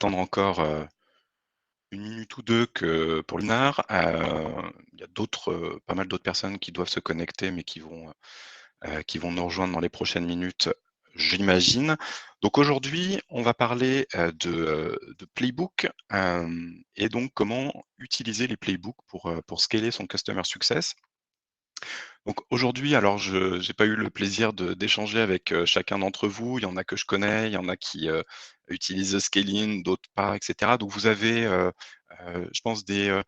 attendre encore, 1 minute ou 2 que pour Lunar. Il y a d'autres, pas mal d'autres personnes qui doivent se connecter, mais qui vont nous rejoindre dans les prochaines minutes, j'imagine. Donc aujourd'hui, on va parler, de playbook, et donc comment utiliser les playbooks pour scaler son customer success. Donc aujourd'hui, alors je n'ai pas eu le plaisir d'échanger avec, chacun d'entre vous. Il y en a que je connais, il y en a qui, utilisent Scaling, d'autres pas, et cetera. Donc vous avez, je pense des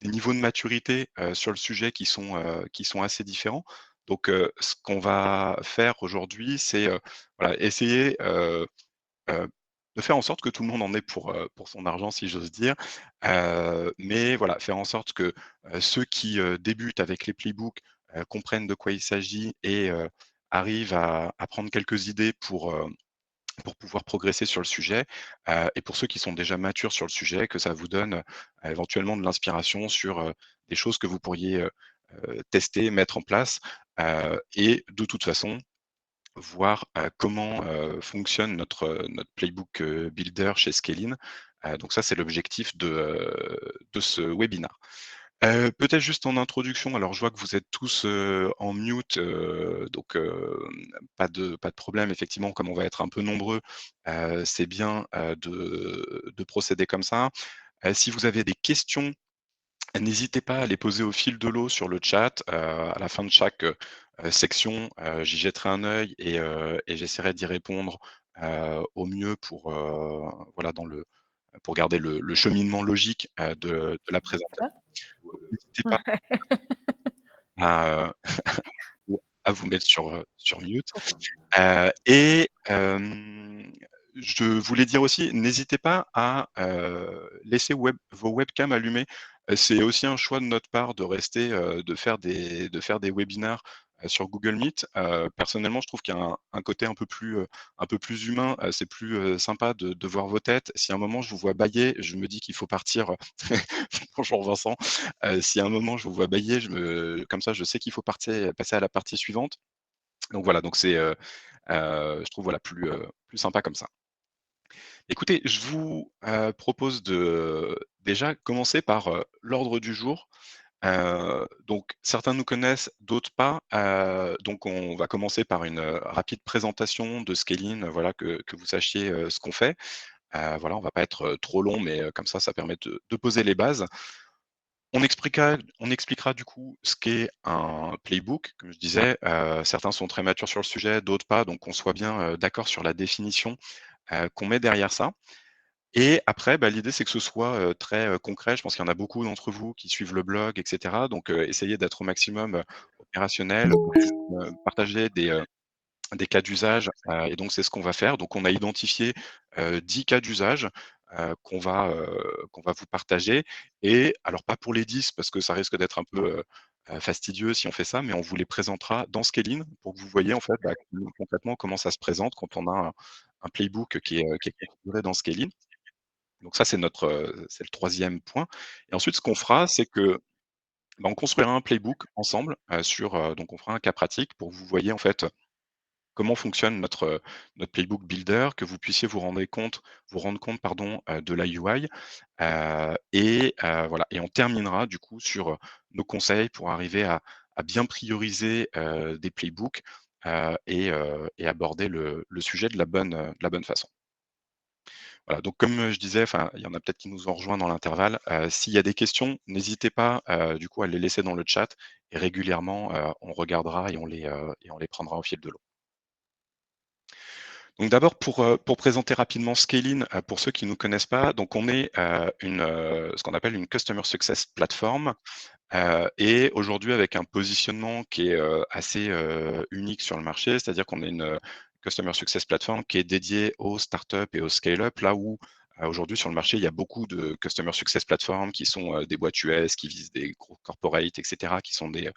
niveaux de maturité, sur le sujet qui sont assez différents. Donc, ce qu'on va faire aujourd'hui, c'est, voilà, essayer, de faire en sorte que tout le monde en ait pour son argent, si j'ose dire. Mais voilà, faire en sorte que, ceux qui, débutent avec les playbooks, comprennent de quoi il s'agit et arrivent à prendre quelques idées pour pouvoir progresser sur le sujet, et pour ceux qui sont déjà matures sur le sujet, que ça vous donne, éventuellement de l'inspiration sur, des choses que vous pourriez, tester, mettre en place, et de toute façon, voir, comment, fonctionne notre playbook, builder chez Scalin. Donc ça, c'est l'objectif de ce webinaire. Peut-être juste en introduction, alors je vois que vous êtes tous, en mute, donc pas de problème. Effectivement, comme on va être un peu nombreux, c'est bien, de procéder comme ça. Si vous avez des questions, n'hésitez pas à les poser au fil de l'eau sur le chat. À la fin de chaque, section, j'y jetterai un œil et j'essaierai d'y répondre, au mieux voilà, pour garder le cheminement logique, de la présentation. D'accord. N'hésitez pas Ouais. à, à vous mettre sur mute. Pourquoi? Et je voulais dire aussi, n'hésitez pas à, laisser vos webcams allumées. C'est aussi un choix de notre part de rester, de faire des webinaires, sur Google Meet. Personnellement, je trouve qu'il y a un côté un peu plus humain, c'est plus, sympa de voir vos têtes. Si à un moment je vous vois bâiller, je me dis qu'il faut partir. Bonjour Vincent. Si à un moment je vous vois bâiller, comme ça je sais qu'il faut passer à la partie suivante. Donc voilà, donc c'est, je trouve, voilà, plus sympa comme ça. Écoutez, je vous, propose de déjà commencer par, l'ordre du jour. Donc certains nous connaissent, d'autres pas. Donc on va commencer par une, rapide présentation de Scaling, voilà, que vous sachiez, ce qu'on fait. Voilà, on va pas être, trop long, mais, comme ça permet de poser les bases. On expliquera du coup ce qu'est un playbook. Comme je disais, certains sont très matures sur le sujet, d'autres pas, donc qu'on soit bien, d'accord sur la définition, qu'on met derrière ça. Et après, bah, l'idée c'est que ce soit, très, concret. Je pense qu'il y en a beaucoup d'entre vous qui suivent le blog et cetera, donc essayez d'être au maximum, opérationnel, partager des cas d'usage, et donc c'est ce qu'on va faire. Donc on a identifié, 10 cas d'usage, qu'on va vous partager, et alors pas pour les 10 parce que ça risque d'être un peu, fastidieux si on fait ça, mais on vous les présentera dans Scaling pour que vous voyez en fait, bah, concrètement comment ça se présente quand on a un playbook qui est configuré dans Scaling. Donc ça c'est le troisième point, et ensuite ce qu'on fera, c'est que, bah, on construira un playbook ensemble, donc on fera un cas pratique pour que vous voyez en fait comment fonctionne notre playbook builder, que vous puissiez vous rendre compte, pardon, de la UI, et voilà, et on terminera du coup sur, nos conseils pour arriver à bien prioriser, des playbooks, et aborder le sujet de la bonne façon. Voilà, donc comme, je disais, enfin, il y en a peut-être qui nous ont rejoints dans l'intervalle, s'il y a des questions, n'hésitez pas, du coup à les laisser dans le chat, et régulièrement, on regardera et on les prendra au fil de l'eau. Donc d'abord pour présenter rapidement Scalin, pour ceux qui ne nous connaissent pas, donc on est, ce qu'on appelle une Customer Success Platform, et aujourd'hui avec un positionnement qui est, assez, unique sur le marché. C'est-à-dire qu'on est une, Customer Success Platform qui est dédiée aux startups et aux scale-up, là où, aujourd'hui sur le marché, il y a beaucoup de Customer Success Platform qui sont, des boîtes US qui visent des gros corporates et cetera, qui sont des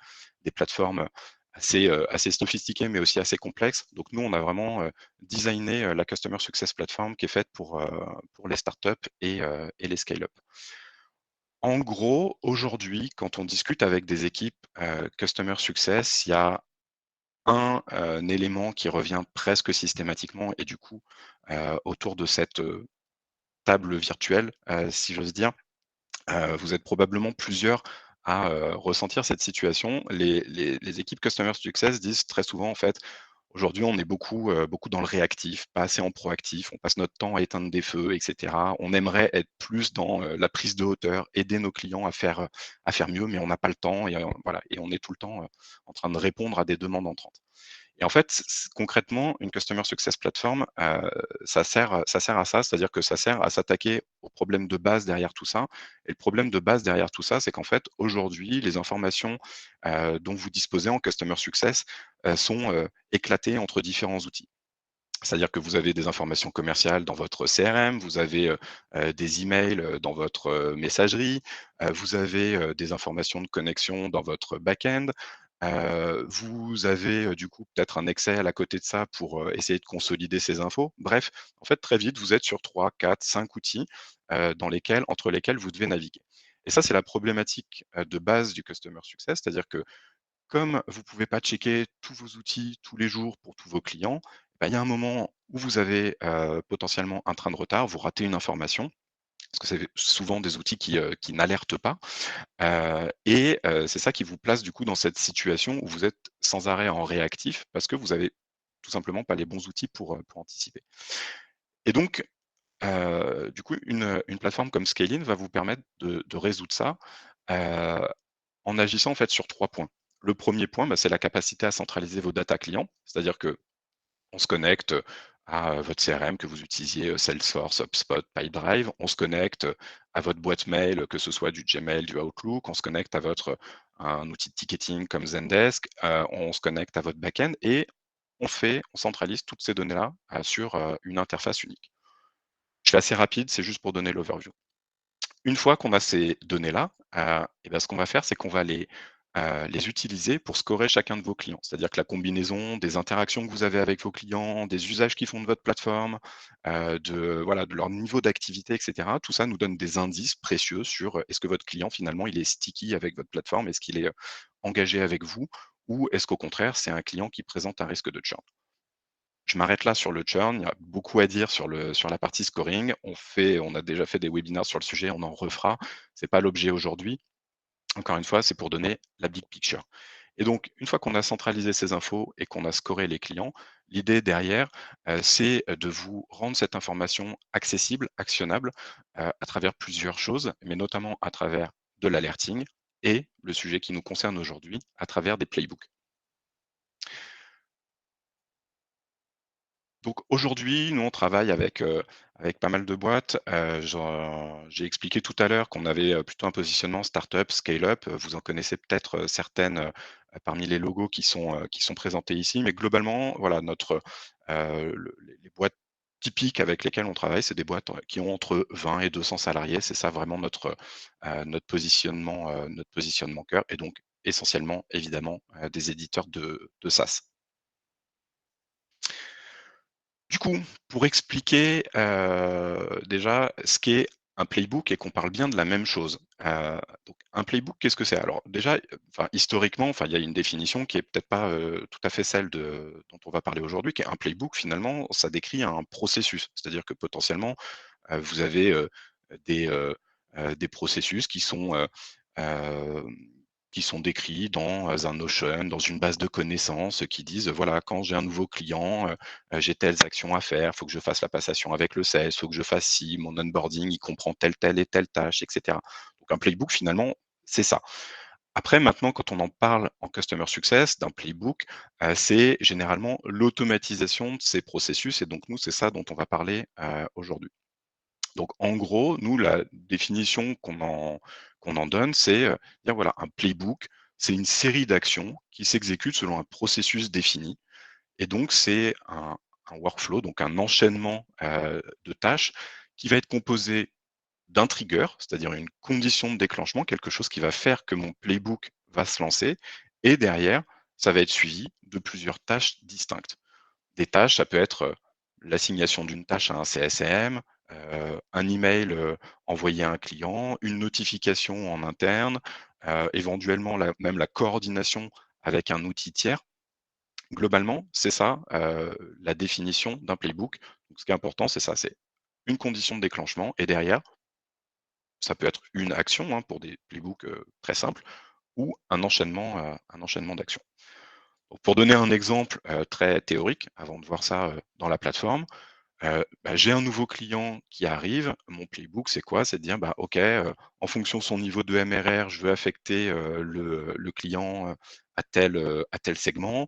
plateformes assez sophistiquées, mais aussi assez complexes. Donc nous, on a vraiment, designé, la Customer Success Platform qui est faite pour les startups et les scale-up. En gros, aujourd'hui, quand on discute avec des équipes, Customer Success, il y a un élément qui revient presque systématiquement, et du coup, autour de table virtuelle, si j'ose dire. Vous êtes probablement plusieurs à, ressentir cette situation. Les équipes customer success disent très souvent, en fait: «Aujourd'hui, on est beaucoup dans le réactif, pas assez en proactif. On passe notre temps à éteindre des feux et cetera. On aimerait être plus dans, la prise de hauteur, aider nos clients à faire mieux, mais on n'a pas le temps et voilà et on est tout le temps, en train de répondre à des demandes entrantes». Et en fait, concrètement, une Customer Success Platform, ça sert à ça, c'est-à-dire que ça sert à s'attaquer au problème de base derrière tout ça. Et le problème de base derrière tout ça, c'est qu'en fait, aujourd'hui, les informations, dont vous disposez en Customer Success, sont, éclatées entre différents outils. C'est-à-dire que vous avez des informations commerciales dans votre CRM, vous avez, des emails, dans votre, messagerie, vous avez, des informations de connexion dans votre back-end, vous avez, du coup, peut-être un Excel à côté de ça pour, essayer de consolider ces infos. Bref, en fait, très vite, vous êtes sur 3, 4, 5 outils, entre lesquels vous devez naviguer. Et ça, c'est la problématique, de base du customer success, c'est-à-dire que comme vous ne pouvez pas checker tous vos outils tous les jours pour tous vos clients, bah, il y a un moment où vous avez, potentiellement un train de retard, vous ratez une information, parce que c'est souvent des outils qui n'alertent pas, c'est ça qui vous place du coup dans cette situation où vous êtes sans arrêt en réactif parce que vous avez tout simplement pas les bons outils pour anticiper. Et donc, du coup, une plateforme comme Scalin va vous permettre de résoudre ça, heu, en agissant en fait sur 3 points. Le premier point, bah, c'est la capacité à centraliser vos data clients, c'est-à-dire que on se connecte à votre CRM que vous utilisiez, Salesforce, HubSpot, Pipedrive. On se connecte à votre boîte mail, que ce soit du Gmail, du Outlook. On se connecte à un outil de ticketing comme Zendesk. On se connecte à votre back-end et on centralise toutes ces données-là, sur, une interface unique. Je fais assez rapide, c'est juste pour donner l'overview. Une fois qu'on a ces données-là, et ben, ce qu'on va faire, c'est qu'on va les utiliser pour scorer chacun de vos clients. C'est-à-dire que la combinaison des interactions que vous avez avec vos clients, des usages qu'ils font de votre plateforme, voilà, de leur niveau d'activité et cetera, tout ça nous donne des indices précieux sur, est-ce que votre client finalement il est sticky avec votre plateforme? Est-ce qu'il est, engagé avec vous? Ou est-ce qu'au contraire, c'est un client qui présente un risque de churn? Je m'arrête là sur le churn. Il y a beaucoup à dire sur la partie scoring. On a déjà fait des webinaires sur le sujet, on en refera. C'est pas l'objet aujourd'hui. Encore une fois, c'est pour donner la big picture. Et donc, une fois qu'on a centralisé ces infos et qu'on a scoré les clients, l'idée derrière, c'est de vous rendre cette information accessible, actionnable, à travers plusieurs choses, mais notamment à travers de l'alerting et le sujet qui nous concerne aujourd'hui, à travers des playbooks. Donc aujourd'hui, nous, on travaille avec pas mal de boîtes. J'ai expliqué tout à l'heure qu'on avait, plutôt un positionnement start-up, scale-up. Vous en connaissez peut-être, certaines, parmi les logos qui sont présentés ici. Mais globalement, voilà, les boîtes typiques avec lesquelles on travaille, c'est des boîtes, qui ont entre 20 et 200 salariés. C'est ça vraiment notre positionnement cœur et donc essentiellement, évidemment, des éditeurs de SaaS. Du coup, pour expliquer, déjà ce qu'est un playbook et qu'on parle bien de la même chose. Donc un playbook, qu'est-ce que c'est? Alors déjà, enfin historiquement, enfin il y a une définition qui est peut-être pas, tout à fait celle dont on va parler aujourd'hui, qui est un playbook finalement, ça décrit un processus. C'est-à-dire que potentiellement, vous avez, des processus hem, qui sont décrits dans, un Notion, dans une base de connaissances, qui disent, voilà, quand j'ai un nouveau client, j'ai telles actions à faire, il faut que je fasse la passation avec le sales, il faut que je fasse ci, mon onboarding, il comprend telle et telle tâche et cetera. Donc un playbook finalement, c'est ça. Après maintenant, quand on en parle en customer success, d'un playbook, c'est généralement l'automatisation de ces processus et donc nous, c'est ça dont on va parler, aujourd'hui. Donc en gros, nous, la définition qu'on en donne, c'est, dire voilà, un playbook, c'est une série d'actions qui s'exécutent selon un processus défini et donc c'est un workflow, donc un enchaînement, de tâches qui va être composé d'un trigger, c'est-à-dire une condition de déclenchement, quelque chose qui va faire que mon playbook va se lancer et derrière, ça va être suivi de plusieurs tâches distinctes. Des tâches, ça peut être, l'assignation d'une tâche à un CSM, un email, envoyé à un client, une notification en interne, éventuellement même la coordination avec un outil tiers. Globalement, c'est ça, la définition d'un playbook. Donc ce qui est important, c'est ça, c'est une condition de déclenchement et derrière, ça peut être une action, hein, pour des playbooks, très simples ou un enchaînement d'actions. Donc pour donner un exemple, très théorique, avant de voir ça, dans la plateforme, j'ai un nouveau client qui arrive. Mon playbook, c'est quoi? C'est de dire: «Bah, OK, en fonction de son niveau de MRR, je veux affecter, le client, à tel segment.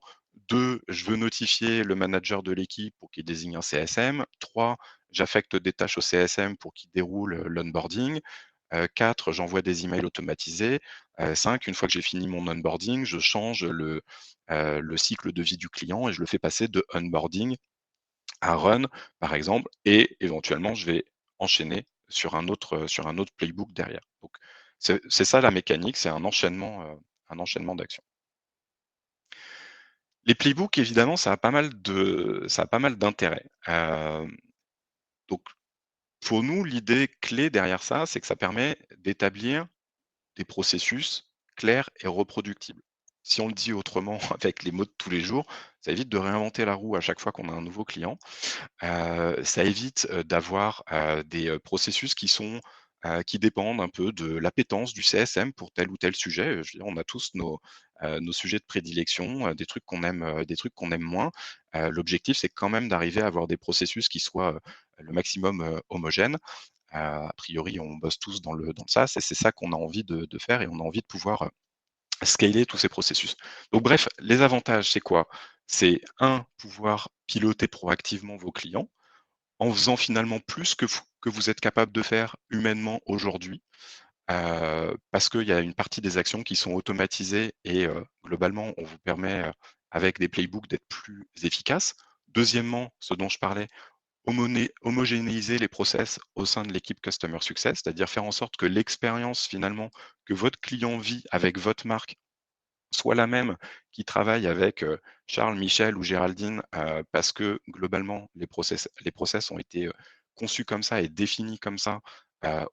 2, je veux notifier le manager de l'équipe pour qu'il désigne un CSM. 3, j'affecte des tâches au CSM pour qu'il déroule, l'onboarding. 4, j'envoie des emails automatisés. 5, une fois que j'ai fini mon onboarding, je change le cycle de vie du client et je le fais passer de onboarding à run, par exemple, et éventuellement, je vais enchaîner sur un autre playbook derrière. Donc c'est ça la mécanique, c'est un enchaînement d'actions. Les playbooks, évidemment, ça a pas mal d'intérêts. Donc pour nous, l'idée clé derrière ça, c'est que ça permet d'établir des processus clairs et reproductibles. Si on le dit autrement avec les mots de tous les jours, ça évite de réinventer la roue à chaque fois qu'on a un nouveau client. Ça évite, d'avoir, des, processus qui dépendent un peu de l'appétence du CSM pour tel ou tel sujet. Je veux dire, on a tous nos sujets de prédilection, des trucs qu'on aime moins. L'objectif, c'est quand même d'arriver à avoir des processus qui soient, le maximum, homogènes. A priori, on bosse tous dans le SaaS et c'est ça qu'on a envie de faire et on a envie de pouvoir, scaler tous ces processus. Donc bref, les avantages, c'est quoi? C'est un, pouvoir piloter proactivement vos clients en faisant finalement plus que vous êtes capable de faire humainement aujourd'hui, parce qu'il y a une partie des actions qui sont automatisées et globalement, on vous permet, avec des playbooks d'être plus efficace. Deuxièmement, ce dont je parlais, homogénéiser les process au sein de l'équipe Customer Success, c'est-à-dire faire en sorte que l'expérience finalement que votre client vit avec votre marque soit la même qui travaille avec, Charles, Michel ou Géraldine, parce que globalement les process ont été, conçus comme ça et définis comme ça,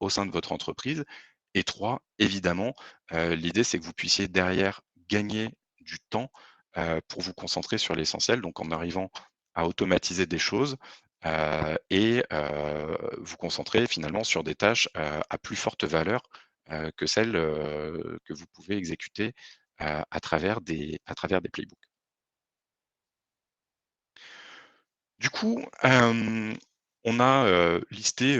au sein de votre entreprise. Et 3, évidemment, l'idée c'est que vous puissiez derrière gagner du temps, pour vous concentrer sur l'essentiel, donc en arrivant à automatiser des choses, et vous concentrer finalement sur des tâches, à plus forte valeur, que celles, que vous pouvez exécuter à travers des playbooks. Du coup, on a, listé,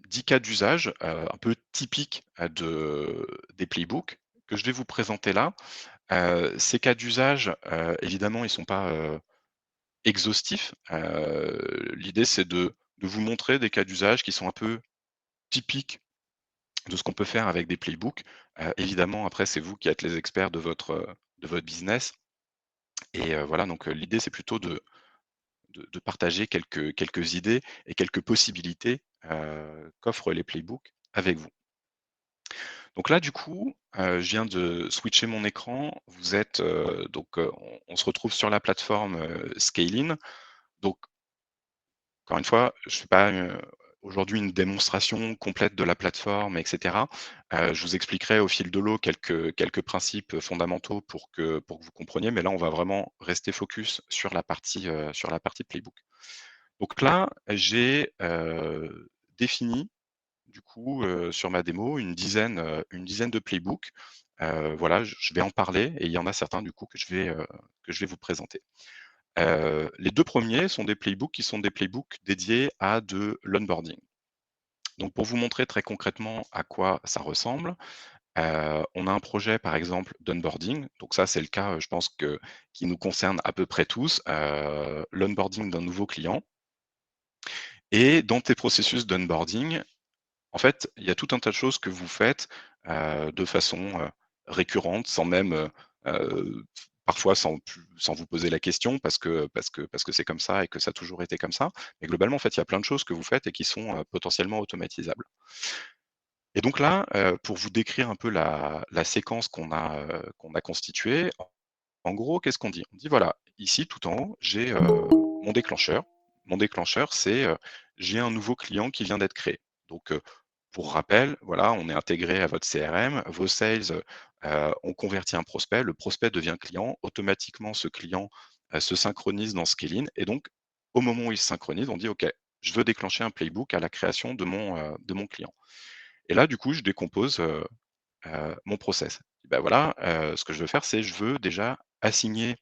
10 cas d'usage, un peu typiques, des playbooks que je vais vous présenter là. Ces cas d'usage, évidemment, ils sont pas, exhaustifs. L'idée, c'est de vous montrer des cas d'usage qui sont un peu typiques de ce qu'on peut faire avec des playbooks. Évidemment, après, c'est vous qui êtes les experts de votre business et voilà, donc l'idée, c'est plutôt de partager quelques idées et quelques possibilités, qu'offrent les playbooks avec vous. Donc là, du coup, je viens de switcher mon écran. Vous êtes, on se retrouve sur la plateforme, Scalin. Donc encore une fois, je fais pas, aujourd'hui une démonstration complète de la plateforme et cetera. Je vous expliquerai au fil de l'eau quelques principes fondamentaux pour que vous compreniez, mais là, on va vraiment rester focus sur la partie playbook. Donc là, j'ai, défini du coup, sur ma démo une dizaine de playbooks. Voilà, je vais en parler et il y en a certains du coup que je vais vous présenter. Les 2 premiers sont des playbooks qui sont des playbooks dédiés à de l'onboarding. Donc pour vous montrer très concrètement à quoi ça ressemble, on a un projet par exemple d'onboarding. Donc ça, c'est le cas, je pense que qui nous concerne à peu près tous, l'onboarding d'un nouveau client et dans tes processus d'onboarding, en fait, il y a tout un tas de choses que vous faites, de façon, récurrente, sans même, parfois sans vous poser la question parce que c'est comme ça et que ça a toujours été comme ça. Mais globalement, en fait, il y a plein de choses que vous faites et qui sont, potentiellement automatisables. Et donc là, pour vous décrire un peu la séquence qu'on a constituée, en gros, qu'est-ce qu'on dit? On dit: «Voilà, ici tout en haut, j'ai, mon déclencheur. Mon déclencheur, c'est, j'ai un nouveau client qui vient d'être créé». Donc, pour rappel, voilà, on est intégré à votre CRM, vos sales, ont converti un prospect, le prospect devient client. Automatiquement, ce client, se synchronise dans Scaling et donc au moment où il se synchronise, on dit: «OK, je veux déclencher un playbook à la création de mon client. Et là, du coup, je décompose, mon process. Ben voilà, ce que je veux faire, c'est je veux déjà assigner,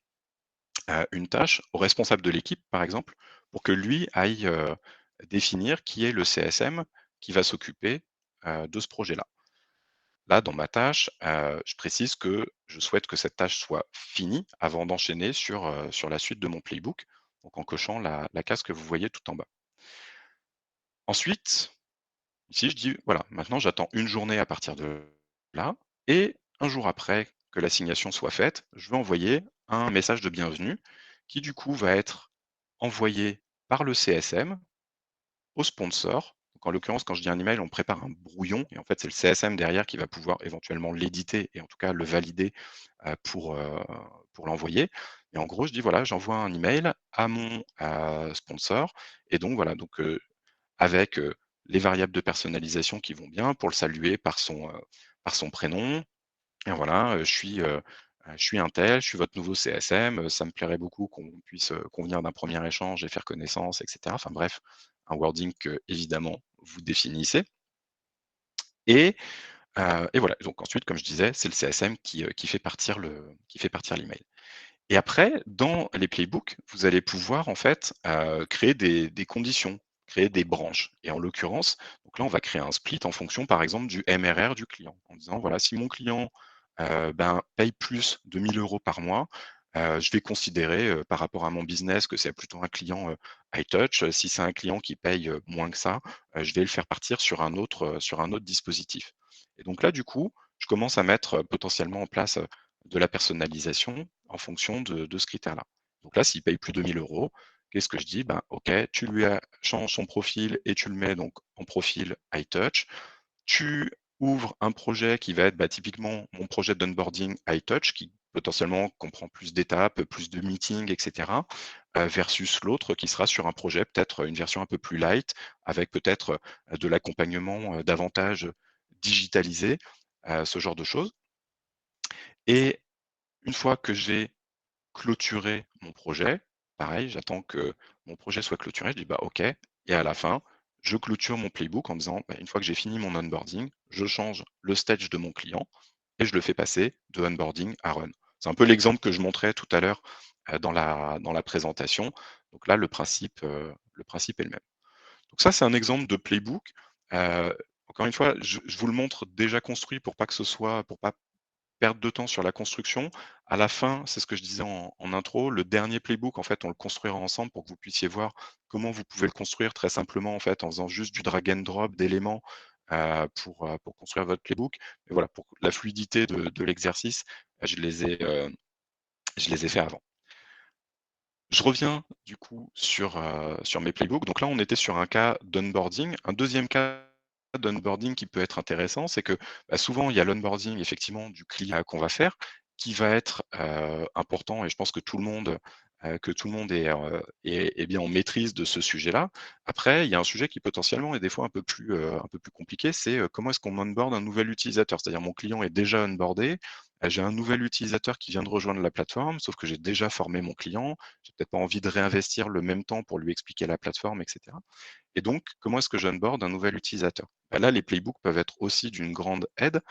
une tâche au responsable de l'équipe, par exemple, pour que lui aille, définir qui est le CSM qui va s'occuper, de ce projet-là. Là, dans ma tâche, je précise que je souhaite que cette tâche soit finie avant d'enchaîner sur la suite de mon playbook, donc en cochant la case que vous voyez tout en bas. Ensuite, ici, je dis: «Voilà, maintenant j'attends une journée à partir de là et un jour après que l'assignation soit faite, je vais envoyer un message de bienvenue qui, du coup, va être envoyé par le CSM au sponsor». Donc en l'occurrence, quand je dis un email, on prépare un brouillon et en fait, c'est le CSM derrière qui va pouvoir éventuellement l'éditer et en tout cas le valider, heu, pour, heu, pour l'envoyer. Et en gros, je dis: «Voilà, j'envoie un email à mon, sponsor» et donc voilà, donc avec, les variables de personnalisation qui vont bien pour le saluer par son prénom. Et voilà, je suis untel, je suis votre nouveau CSM, ça me plairait beaucoup qu'on puisse, convenir d'un premier échange et faire connaissance et cetera. Enfin bref, un wording que évidemment vous définissez et voilà. Donc ensuite, comme je disais, c'est le CSM qui fait partir l'email. Et après, dans les playbooks, vous allez pouvoir en fait, créer des conditions, créer des branches et en l'occurrence, donc là, on va créer un split en fonction, par exemple, du MRR du client. En disant: «Voilà, si mon client, ben, paye plus de 1 000 € par mois, je vais considérer, par rapport à mon business que c'est plutôt un client, high touch. Si c'est un client qui paye, moins que ça, je vais le faire partir sur un autre dispositif». Et donc là, du coup, je commence à mettre, potentiellement en place, de la personnalisation en fonction de ce critère-là. Donc là, s'il paye plus de 1 000 €, qu'est-ce que je dis? Ben, OK, tu lui changes son profil et tu le mets donc en profil high touch. Tu ouvres un projet qui va être, bah, typiquement mon projet d'onboarding high touch qui potentiellement comprend plus d'étapes, plus de meetings et cetera, versus l'autre qui sera sur un projet peut-être, une version un peu plus light avec peut-être, de l'accompagnement, davantage digitalisé, ce genre de choses. Et une fois que j'ai clôturer mon projet. Pareil, j'attends que mon projet soit clôturé, je dis: «Bah, OK» et à la fin, je clôture mon playbook en disant: «Bah, une fois que j'ai fini mon onboarding, je change le stage de mon client et je le fais passer de onboarding à run». C'est un peu l'exemple que je montrais tout à l'heure, dans la présentation. Donc là, le principe est le même. Donc ça, c'est un exemple de playbook. Encore une fois, je vous le montre déjà construit pour pas perte de temps sur la construction. À la fin, c'est ce que je disais en intro, le dernier playbook, en fait, on le construira ensemble pour que vous puissiez voir comment vous pouvez le construire très simplement, en fait, en faisant juste du drag and drop d'éléments, pour construire votre playbook. Mais voilà, pour la fluidité de l'exercice, je les ai fait avant. Je reviens du coup sur mes playbooks. Donc là, on était sur un cas d'onboarding. Un deuxième cas d'onboarding qui peut être intéressant, c'est que, bah, souvent, il y a l'onboarding effectivement du client qu'on va faire, qui va être, important et je pense que tout le monde est bien en maîtrise de ce sujet-là. Après, il y a un sujet qui potentiellement est des fois un peu plus compliqué, c'est, comment est-ce qu'on onboard un nouvel utilisateur? C'est-à-dire mon client est déjà onboardé, j'ai un nouvel utilisateur qui vient de rejoindre la plateforme, sauf que j'ai déjà formé mon client. J'ai peut-être pas envie de réinvestir le même temps pour lui expliquer la plateforme et cetera. Et donc, comment est-ce que j'onboard un nouvel utilisateur? Bah, là, les playbooks peuvent être aussi d'une grande aide,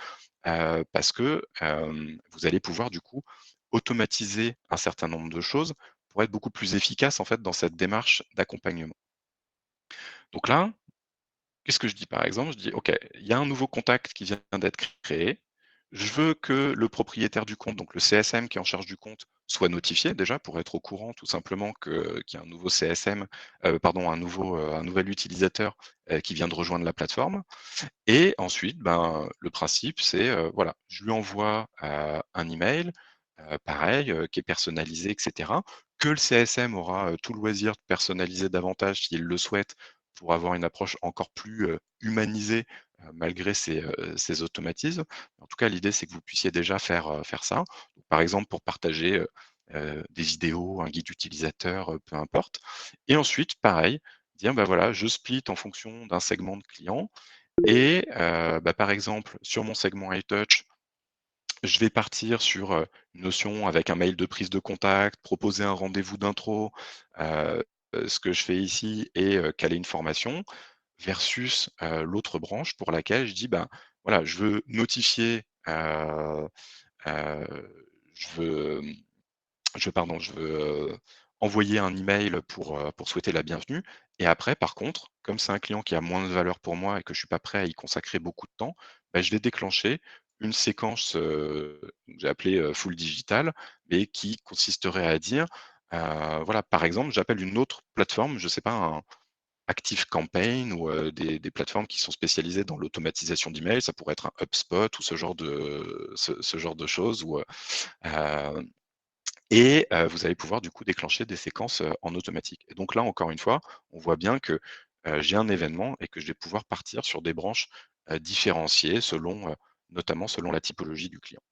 parce que, vous allez pouvoir du coup automatiser un certain nombre de choses pour être beaucoup plus efficace en fait dans cette démarche d'accompagnement. Donc là, qu'est-ce que je dis par exemple? Je dis: «OK, il y a un nouveau contact qui vient d'être créé. Je veux que le propriétaire du compte, donc le CSM qui est en charge du compte, soit notifié déjà pour être au courant tout simplement qu'il y a un nouveau CSM, pardon, un nouvel utilisateur, qui vient de rejoindre la plateforme». Et ensuite, ben, le principe, c'est, voilà, je lui envoie, un email, pareil, qui est personnalisé et cetera, que le CSM aura, tout loisir de personnaliser davantage s'il le souhaite, pour avoir une approche encore plus, humanisée, malgré ces automatismes. En tout cas, l'idée, c'est que vous puissiez déjà faire ça. Donc, par exemple, pour partager, des vidéos, un guide utilisateur, peu importe. Et ensuite, pareil, dire: «Bah, voilà, je split en fonction d'un segment de clients et bah, par exemple, sur mon segment iTouch, je vais partir sur, une notion avec un mail de prise de contact, proposer un rendez-vous d'intro, ce que je fais ici est, caler une formation versus, l'autre branche pour laquelle je dis: «Ben, voilà, je veux notifier, je veux, je veux, envoyer un email pour souhaiter la bienvenue et après par contre, comme c'est un client qui a moins de valeur pour moi et que je suis pas prêt à y consacrer beaucoup de temps, bah, je vais déclencher une séquence, que j'ai appelée, full digital, mais qui consisterait à dire, voilà, par exemple, j'appelle une autre plateforme, je sais pas, un ActiveCampaign ou, des plateformes qui sont spécialisées dans l'automatisation d'emails. Ça pourrait être un HubSpot ou ce genre de choses ou, et vous allez pouvoir du coup déclencher des séquences, en automatique et donc là, encore une fois, on voit bien que, j'ai un événement et que je vais pouvoir partir sur des branches, différenciées selon, notamment selon la typologie du client.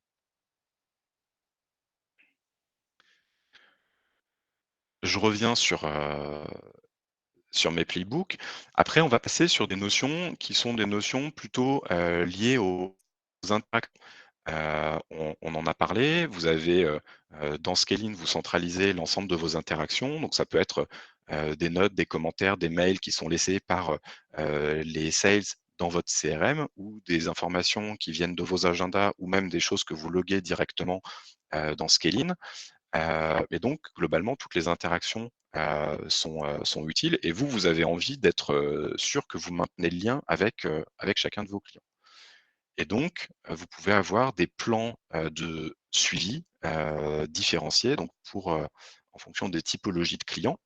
Je reviens sur mes playbooks. Après, on va passer sur des notions qui sont des notions plutôt, liées aux interactions. On en a parlé, vous avez, dans Scaling, vous centralisez l'ensemble de vos interactions, donc ça peut être, des notes, des commentaires, des mails qui sont laissés par, les sales dans votre CRM ou des informations qui viennent de vos agendas ou même des choses que vous loguez directement, dans Scaling. Et donc globalement, toutes les interactions, sont utiles et vous, vous avez envie d'être, sûr que vous maintenez le lien avec chacun de vos clients. Et donc, vous pouvez avoir des plans, de suivi, différenciés donc en fonction des typologies de clients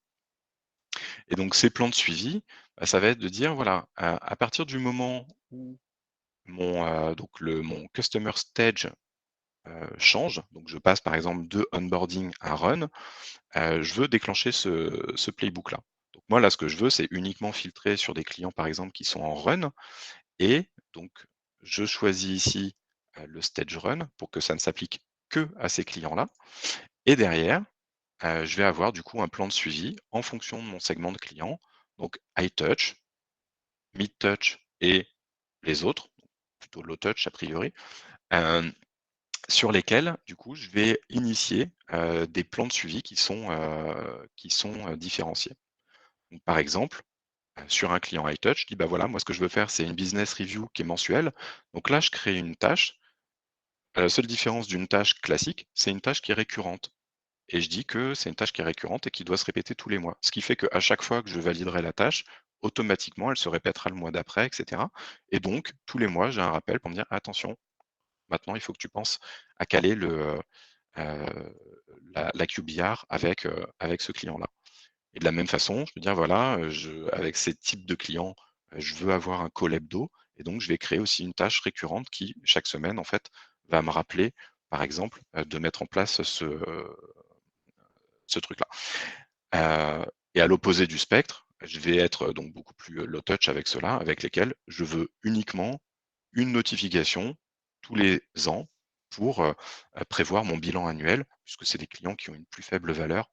et donc ces plans de suivi, bah, ça va être de dire voilà, à partir du moment où mon customer stage, change, donc je passe par exemple de onboarding à run, je veux déclencher ce playbook-là. Donc moi là, ce que je veux, c'est uniquement filtrer sur des clients par exemple qui sont en run et donc, je choisis ici, le stage run pour que ça ne s'applique que à ces clients-là et derrière, je vais avoir du coup un plan de suivi en fonction de mon segment de clients, donc high touch, mid touch et les autres, plutôt low touch a priori, hem, sur lesquels du coup je vais initier, des plans de suivi qui sont différenciés. Donc par exemple, sur un client high touch, je dis: «Bah, voilà, moi ce que je veux faire, c'est une business review qui est mensuelle». Donc là, je crée une tâche. La seule différence d'une tâche classique, c'est une tâche qui est récurrente et je dis que c'est une tâche qui est récurrente et qui doit se répéter tous les mois. Ce qui fait qu'à chaque fois que je validerai la tâche, automatiquement, elle se répétera le mois d'après et cetera et donc tous les mois, j'ai un rappel pour me dire: «Attention, maintenant il faut que tu penses à caler heu, la QBR avec ce client-là». Et de la même façon, je peux dire voilà, avec ces types de clients, je veux avoir un call hebdo et donc je vais créer aussi une tâche récurrente qui, chaque semaine, en fait, va me rappeler, par exemple, de mettre en place ce truc-là. Et à l'opposé du spectre, je vais être donc beaucoup plus, low touch avec ceux-là, avec lesquels je veux uniquement une notification tous les ans pour, prévoir mon bilan annuel, puisque c'est des clients qui ont une plus faible valeur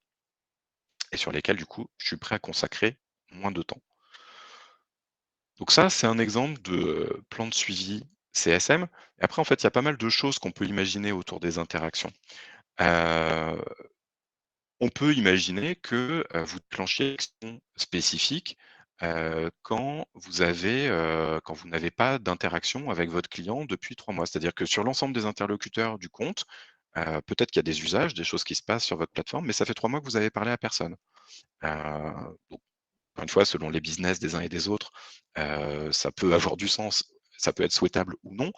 et sur lesquels, du coup, je suis prêt à consacrer moins de temps. Donc ça, c'est un exemple de, plan de suivi CSM. Et après, en fait, il y a pas mal de choses qu'on peut imaginer autour des interactions. Heu, on peut imaginer que, vous déclenchiez une action spécifique, quand vous n'avez pas d'interaction avec votre client depuis 3 mois. C'est-à-dire que sur l'ensemble des interlocuteurs du compte, peut-être qu'il y a des usages, des choses qui se passent sur votre plateforme, mais ça fait 3 mois que vous avez parlé à personne. Donc encore une fois, selon les business des uns et des autres, ça peut avoir du sens, ça peut être souhaitable ou non.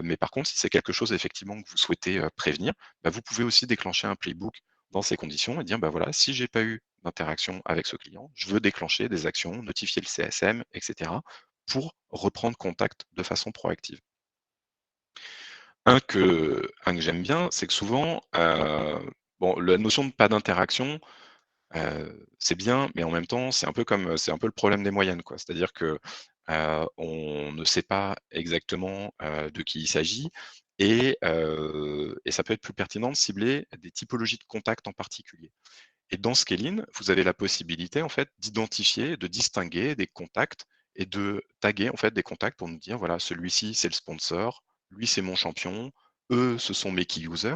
Mais par contre, si c'est quelque chose effectivement que vous souhaitez, prévenir, bah, vous pouvez aussi déclencher un playbook dans ces conditions et dire: «Bah, voilà, si j'ai pas eu d'interaction avec ce client, je veux déclencher des actions, notifier le CSM et cetera, pour reprendre contact de façon proactive». Un que j'aime bien, c'est que souvent, bon, la notion de pas d'interaction, c'est bien, mais en même temps, c'est un peu le problème des moyennes, quoi. C'est-à-dire que, on ne sait pas exactement, de qui il s'agit et ça peut être plus pertinent de cibler des typologies de contacts en particulier. Et dans Scaling, vous avez la possibilité, en fait, d'identifier, de distinguer des contacts et de taguer, en fait, des contacts pour nous dire: «Voilà, celui-ci, c'est le sponsor, lui, c'est mon champion, eux, ce sont mes key users».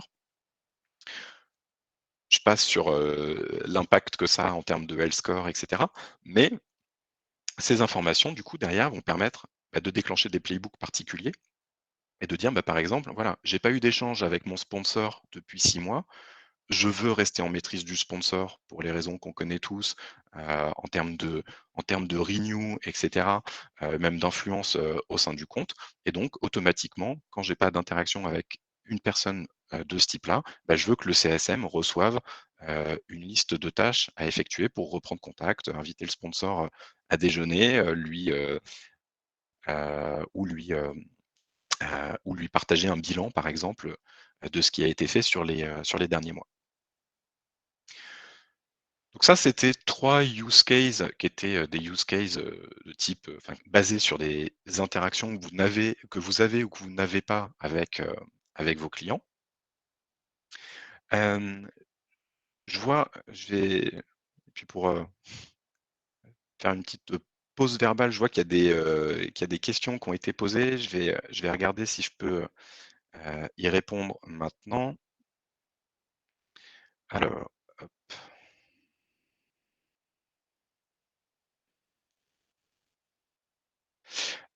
pas sur, l'impact que ça a en termes de health score et cetera. Mais ces informations, du coup, derrière, vont permettre, de déclencher des playbooks particuliers et de dire, par exemple: «Voilà, j'ai pas eu d'échange avec mon sponsor depuis 6 mois. Je veux rester en maîtrise du sponsor pour les raisons qu'on connaît tous, en termes de renew et cetera, même d'influence, au sein du compte et donc automatiquement, quand j'ai pas d'interaction avec une personne, de ce type-là, je veux que le CSM reçoive, une liste de tâches à effectuer pour reprendre contact, inviter le sponsor, à déjeuner, ou lui partager un bilan, par exemple, de ce qui a été fait sur les derniers mois. Donc ça, c'était 3 use cases qui étaient, des use cases, de type, enfin basés sur des interactions que vous avez ou que vous n'avez pas avec vos clients. Hem, et puis pour, faire une petite, pause verbale, je vois qu'il y a des questions qui ont été posées. Je vais regarder si je peux, y répondre maintenant. Alors, hop.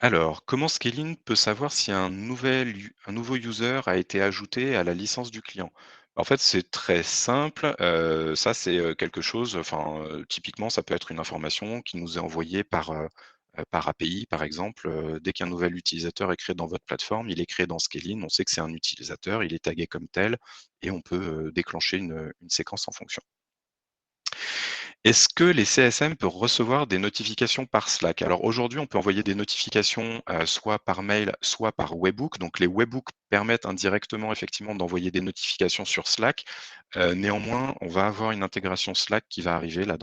Alors, comment Scaling peut savoir si un nouveau user a été ajouté à la licence du client? En fait, c'est très simple, ça c'est, quelque chose enfin, typiquement, ça peut être une information qui nous est envoyée par API, par exemple, dès qu'un nouvel utilisateur est créé dans votre plateforme, il est créé dans Scaling, on sait que c'est un utilisateur, il est tagué comme tel et on peut, déclencher une séquence en fonction. Est-ce que les CSM peuvent recevoir des notifications par Slack? Alors aujourd'hui, on peut envoyer des notifications, soit par mail, soit par webhook. Donc les webhooks permettent indirectement effectivement d'envoyer des notifications sur Slack. Néanmoins, on va avoir une intégration Slack qui va arriver là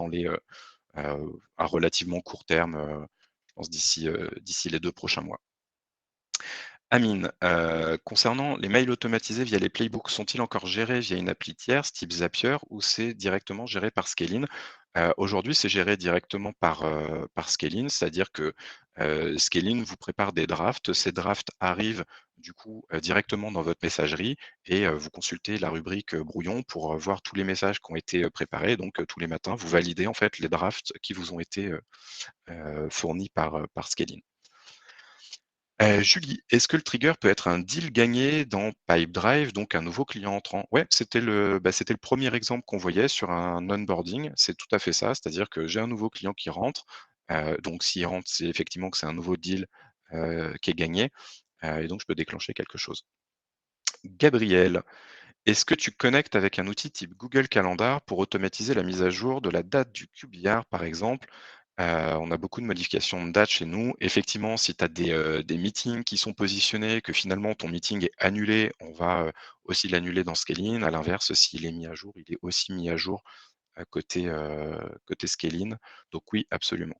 à relativement court terme, je pense d'ici les 2 prochains mois. Amine, concernant les mails automatisés via les playbooks, sont-ils encore gérés via une appli tierce type Zapier ou c'est directement géré par Scaling? Aujourd'hui, c'est géré directement par Scaling, c'est-à-dire que, Scaling vous prépare des drafts. Ces drafts arrivent du coup, directement dans votre messagerie et vous consultez la rubrique, brouillon pour, voir tous les messages qui ont été, préparés. Donc, tous les matins, vous validez en fait les drafts qui vous ont été, fournis par Scaling. Julie, est-ce que le trigger peut être un deal gagné dans Pipedrive, donc un nouveau client entrant? Ouais, c'était le premier exemple qu'on voyait sur un onboarding. C'est tout à fait ça, c'est-à-dire que j'ai un nouveau client qui rentre, donc s'il rentre, c'est effectivement que c'est un nouveau deal, qui est gagné, et donc je peux déclencher quelque chose. Gabriel, est-ce que tu connectes avec un outil type Google Calendar pour automatiser la mise à jour de la date du QBR, par exemple? On a beaucoup de modifications de date chez nous. Effectivement, si tu as des meetings qui sont positionnés, que finalement ton meeting est annulé, on va, aussi l'annuler dans Scaling. À l'inverse, s'il est mis à jour, il est aussi mis à jour, côté Scaling. Donc oui, absolument.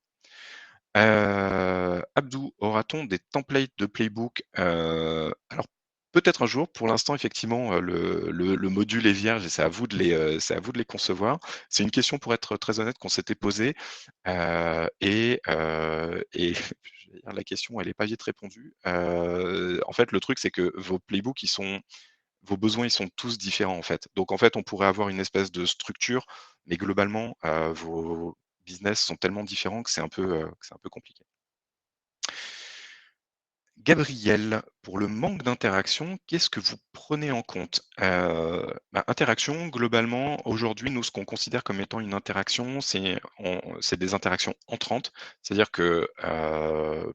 Abdou, aura-t-on des templates de playbook? Alors peut-être un jour. Pour l'instant, effectivement, le module est vierge et c'est à vous de les concevoir. C'est une question, pour être très honnête, qu'on s'était posée, et je vais dire la question, elle est pas vite répondue. En fait, le truc, c'est que vos besoins, ils sont tous différents, en fait. Donc en fait, on pourrait avoir une espèce de structure, mais globalement, vos business sont tellement différents que c'est un peu compliqué. Gabriel, pour le manque d'interaction, qu'est-ce que vous prenez en compte? Interaction, globalement, aujourd'hui, nous, ce qu'on considère comme étant une interaction, c'est des interactions entrantes. C'est-à-dire que,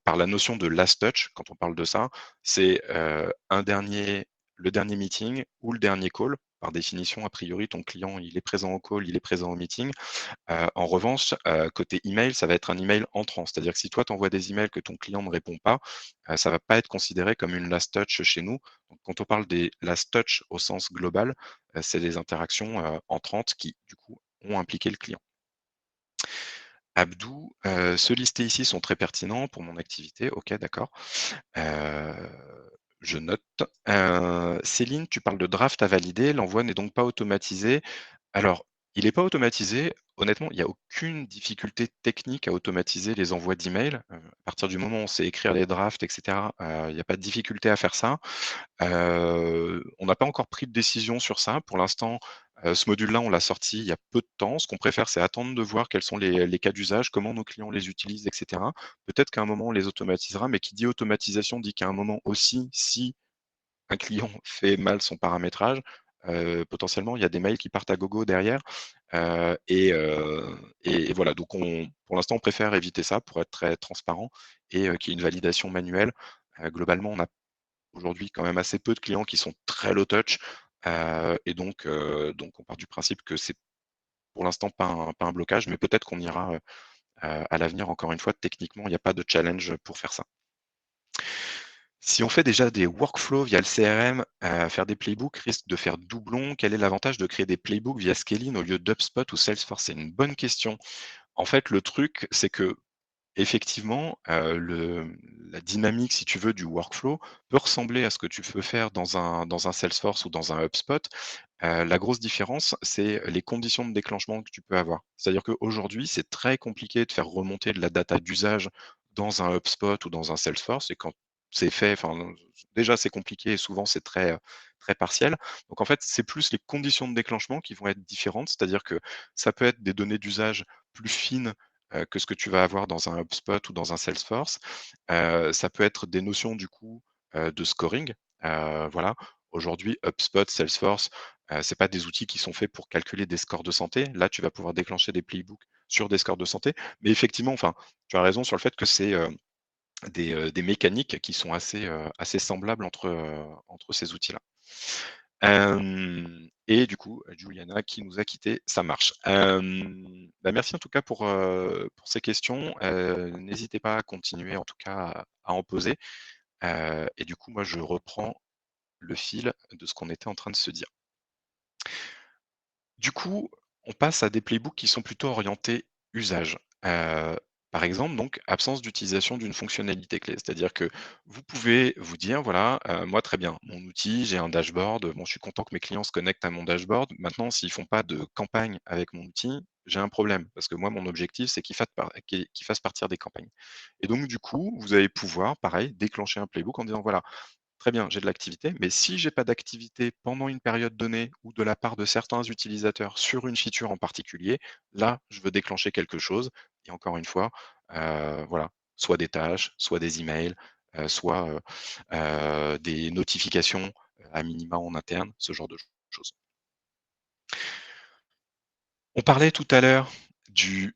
par la notion de last touch, quand on parle de ça, c'est, le dernier meeting ou le dernier call. Par définition, a priori, ton client, il est présent au call, il est présent au meeting. En revanche, côté email, ça va être un email entrant. C'est-à-dire que si toi, tu envoies des emails que ton client ne répond pas, ça va pas être considéré comme une last touch chez nous. Donc quand on parle des last touch au sens global, c'est des interactions, entrantes qui, du coup, ont impliqué le client. Abdou, ceux listés ici sont très pertinents pour mon activité. OK, d'accord. Heu, je note. Céline, tu parles de draft à valider. L'envoi n'est donc pas automatisé. Alors, il n'est pas automatisé. Honnêtement, il y a aucune difficulté technique à automatiser les envois d'emails. À partir du moment où on sait écrire les drafts et cetera, il y a pas de difficulté à faire ça. On n'a pas encore pris de décision sur ça. Pour l'instant, Ce module-là, on l'a sorti il y a peu de temps. Ce qu'on préfère, c'est attendre de voir quels sont les cas d'usage, comment nos clients les utilisent, et cetera. Peut-être qu'à un moment, on les automatisera, mais qui dit automatisation dit qu'à un moment aussi, si un client fait mal son paramétrage, potentiellement, il y a des mails qui partent à gogo derrière, et voilà. Donc pour l'instant, on préfère éviter ça pour être très transparent et qu'il y ait une validation manuelle. Globalement, on a aujourd'hui quand même assez peu de clients qui sont très low touch, et donc on part du principe que c'est pour l'instant pas un blocage, mais peut-être qu'on ira, à l'avenir. Encore une fois, techniquement, il n'y a pas de challenge pour faire ça. Si on fait déjà des workflows via le CRM, faire des playbooks risque de faire doublon. Quel est l'avantage de créer des playbooks via Scaling au lieu d'HubSpot ou Salesforce? C'est une bonne question. En fait, le truc, c'est que effectivement, la dynamique, si tu veux, du workflow peut ressembler à ce que tu peux faire dans un Salesforce ou dans un HubSpot. La grosse différence, c'est les conditions de déclenchement que tu peux avoir. C'est-à-dire qu'aujourd'hui, c'est très compliqué de faire remonter de la data d'usage dans un HubSpot ou dans un Salesforce, et quand c'est fait, enfin, déjà c'est compliqué et souvent c'est très, très partiel. Donc en fait, c'est plus les conditions de déclenchement qui vont être différentes, c'est-à-dire que ça peut être des données d'usage plus fines, que ce que tu vas avoir dans un HubSpot ou dans un Salesforce. Ça peut être des notions du coup, de scoring, voilà. Aujourd'hui, HubSpot, Salesforce, c'est pas des outils qui sont faits pour calculer des scores de santé. Là, tu vas pouvoir déclencher des playbooks sur des scores de santé. Mais effectivement, enfin, tu as raison sur le fait que c'est, des mécaniques qui sont assez semblables entre ces outils-là. Et du coup, Juliana qui nous a quittés, ça marche. Bah, merci en tout cas pour ces questions. N'hésitez pas à continuer en tout cas à en poser. Et du coup, moi, je reprends le fil de ce qu'on était en train de se dire. Du coup, on passe à des playbooks qui sont plutôt orientés usage. Par exemple, donc, absence d'utilisation d'une fonctionnalité clé. C'est-à-dire que vous pouvez vous dire, voilà, moi très bien, mon outil, j'ai un dashboard, bon, je suis content que mes clients se connectent à mon dashboard. Maintenant, s'ils font pas de campagne avec mon outil, j'ai un problème. Parce que moi, mon objectif, c'est qu'ils fassent partir des campagnes. Et donc, du coup, vous allez pouvoir, pareil, déclencher un playbook en disant, voilà, très bien, j'ai de l'activité, mais si j'ai pas d'activité pendant une période donnée ou de la part de certains utilisateurs sur une feature en particulier, là, je veux déclencher quelque chose. Et encore une fois, voilà, soit des tâches, soit des emails, soit des notifications à minima en interne, ce genre de choses. On parlait tout à l'heure de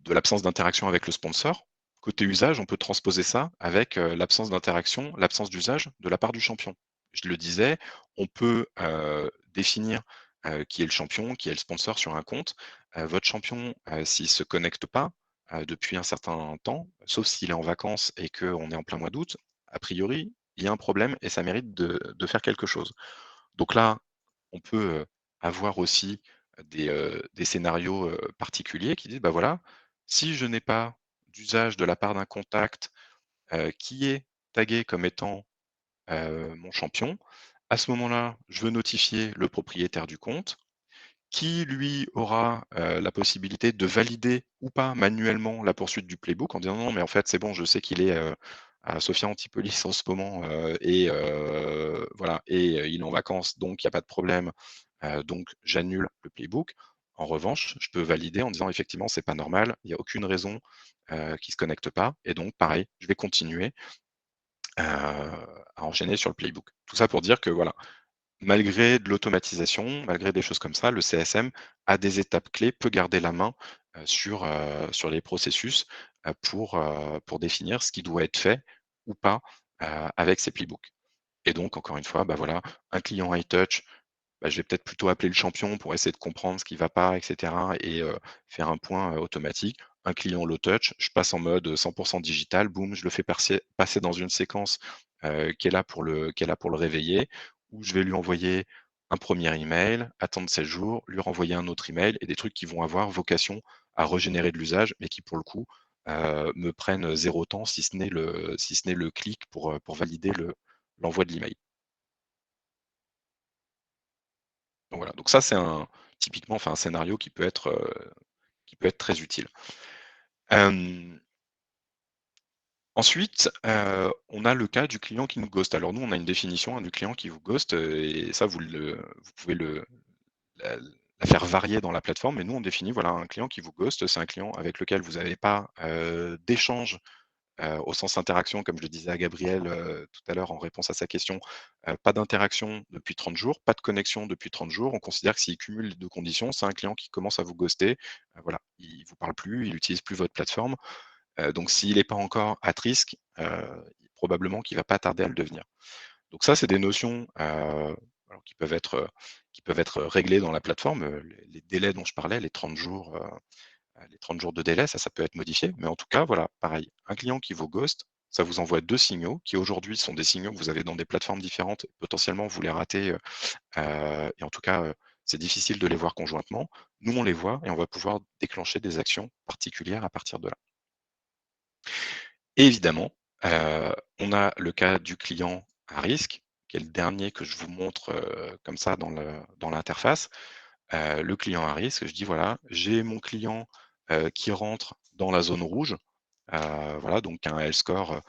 l'absence d'interaction avec le sponsor. Côté usage, on peut transposer ça avec, l'absence d'interaction, l'absence d'usage de la part du champion. Je le disais, on peut, définir, qui est le champion, qui est le sponsor sur un compte. Votre champion, s'il se connecte pas, depuis un certain temps, sauf s'il est en vacances et qu'on est en plein mois d'août, a priori, il y a un problème et ça mérite de faire quelque chose. Donc là, on peut, avoir aussi des scénarios, particuliers qui disent: «Bah, voilà, si je n'ai pas d'usage de la part d'un contact, qui est tagué comme étant, mon champion, à ce moment-là, je veux notifier le propriétaire du compte qui lui aura, la possibilité de valider ou pas manuellement la poursuite du playbook en disant: «Non, mais en fait, c'est bon, je sais qu'il est, à Sophia Antipolis en ce moment, et voilà et il est en vacances, donc il y a pas de problème, donc j'annule le playbook». En revanche, je peux valider en disant: «Effectivement, c'est pas normal, il y a aucune raison, qu'il se connecte pas et donc pareil, je vais continuer, à enchaîner sur le playbook». Tout ça pour dire que voilà, malgré de l'automatisation, malgré des choses comme ça, le CSM a des étapes clés, peut garder la main, sur les processus, pour définir ce qui doit être fait ou pas, avec ces playbooks. Et donc encore une fois, bah, voilà, un client high touch, bah, je vais peut-être plutôt appeler le champion pour essayer de comprendre ce qui va pas et cetera et faire un point, automatique. Un client low touch, je passe en mode, 100 digital, boum, je le fais passer dans une séquence, qui est là pour le réveiller, où je vais lui envoyer un premier email, attendre 7 jours, lui renvoyer un autre email et des trucs qui vont avoir vocation à régénérer de l'usage, mais qui pour le coup, me prennent, 0 temps si ce n'est le clic pour valider l'envoi de l'email. Donc voilà, donc ça c'est un typiquement, enfin un scénario qui peut être très utile. Hem, Ensuite, on a le cas du client qui nous ghost. Alors nous, on a une définition, hein, du client qui vous ghost, et ça vous pouvez la la faire varier dans la plateforme, mais nous on définit, voilà, un client qui vous ghost, c'est un client avec lequel vous n'avez pas, d'échange, au sens interaction, comme je le disais à Gabriel, tout à l'heure en réponse à sa question, pas d'interaction depuis 30 jours, pas de connexion depuis 30 jours. On considère que s'il cumule les 2 conditions, c'est un client qui commence à vous ghoster. Voilà, il vous parle plus, il utilise plus votre plateforme. Donc s'il n'est pas encore at risk, probablement qu'il va pas tarder à le devenir. Donc ça, c'est des notions, alors qui peuvent être réglées dans la plateforme, les délais dont je parlais, les 30 jours de délai, ça peut être modifié. Mais en tout cas, voilà, pareil, un client qui vous ghost, ça vous envoie 2 signaux qui aujourd'hui sont des signaux que vous avez dans des plateformes différentes. Potentiellement, vous les ratez, et en tout cas, c'est difficile de les voir conjointement. Nous, on les voit et on va pouvoir déclencher des actions particulières à partir de là. Et évidemment, on a le cas du client à risque, qui est le dernier que je vous montre, comme ça dans l'interface. Le client à risque, je dis: «Voilà, j'ai mon client, qui rentre dans la zone rouge». Voilà, donc un L score,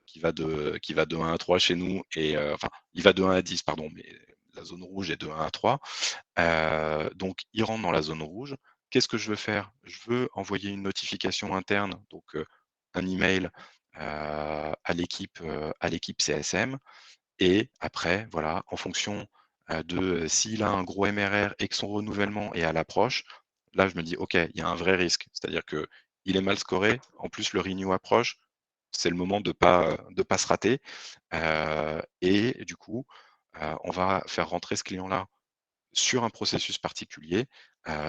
qui va de 1 à 3 chez nous, et enfin, il va de 1 à 10, pardon, mais la zone rouge est de 1 à 3. Donc il rentre dans la zone rouge. Qu'est-ce que je veux faire? Je veux envoyer une notification interne, donc un email, à l'équipe CSM, et après, voilà, en fonction, s'il a un gros MRR et que son renouvellement est à l'approche, là, je me dis: «OK, il y a un vrai risque». C'est-à-dire que il est mal scoré, en plus le renew approche, c'est le moment de pas se rater, et du coup, on va faire rentrer ce client-là sur un processus particulier,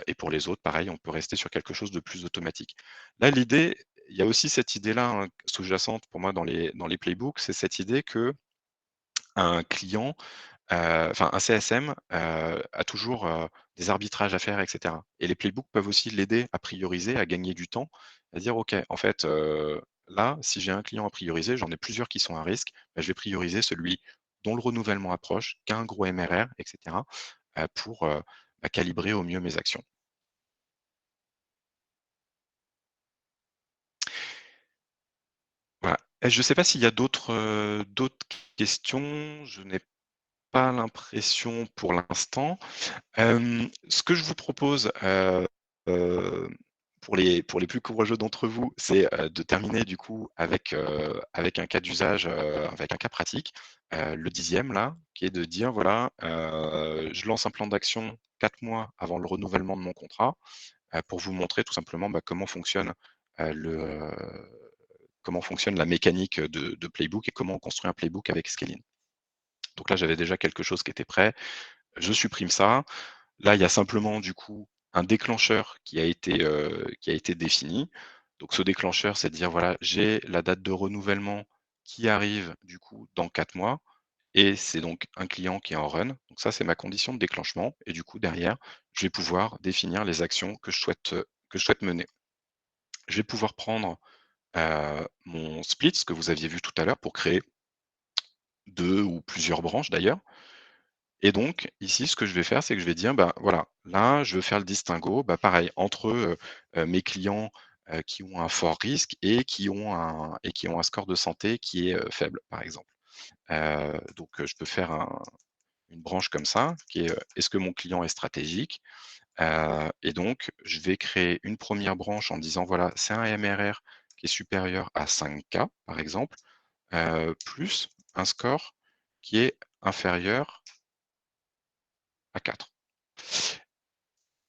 et pour les autres, pareil, on peut rester sur quelque chose de plus automatique. Là, l'idée, il y a aussi cette idée-là, hein, sous-jacente pour moi dans les playbooks, c'est cette idée que un client, enfin un CSM, a toujours, des arbitrages à faire, et cetera, et les playbooks peuvent aussi l'aider à prioriser, à gagner du temps, à dire: «OK, en fait, là, si j'ai un client à prioriser, j'en ai plusieurs qui sont à risque, bah, je vais prioriser celui dont le renouvellement approche, qui a un gros MRR, et cetera», pour, bah, calibrer au mieux mes actions. Voilà, et je ne sais pas s'il y a d'autres questions? Je n'ai pas l'impression pour l'instant. Ce que je vous propose, heu, pour les plus courageux d'entre vous, c'est, de terminer du coup avec un cas d'usage, avec un cas pratique, le 10e là, qui est de dire voilà, je lance un plan d'action 4 mois avant le renouvellement de mon contrat, pour vous montrer tout simplement, bah, heu, le, heu, comment fonctionne la mécanique de Playbook et comment on construit un playbook avec Scaling. Donc là, j'avais déjà quelque chose qui était prêt, je supprime ça. Là, il y a simplement du coup un déclencheur qui a été défini. Donc ce déclencheur, c'est de dire voilà, j'ai la date de renouvellement qui arrive du coup dans 4 mois, et c'est donc un client qui est en run. Donc ça, c'est ma condition de déclenchement, et du coup derrière, je vais pouvoir définir les actions que je souhaite mener. Je vais pouvoir prendre, mon split, ce que vous aviez vu tout à l'heure, pour créer 2 ou plusieurs branches d'ailleurs. Et donc, ici, ce que je vais faire, c'est que je vais dire, bah, voilà, là, je veux faire le distinguo, bah, pareil, entre, mes clients, qui ont un fort risque et qui ont un score de santé qui est, faible, par exemple. Donc, je peux faire une branche comme ça, qui est, est-ce que mon client est stratégique? Et donc, je vais créer une première branche en disant, voilà, c'est un MRR qui est supérieur à 5K, par exemple, plus un score qui est inférieur à 4.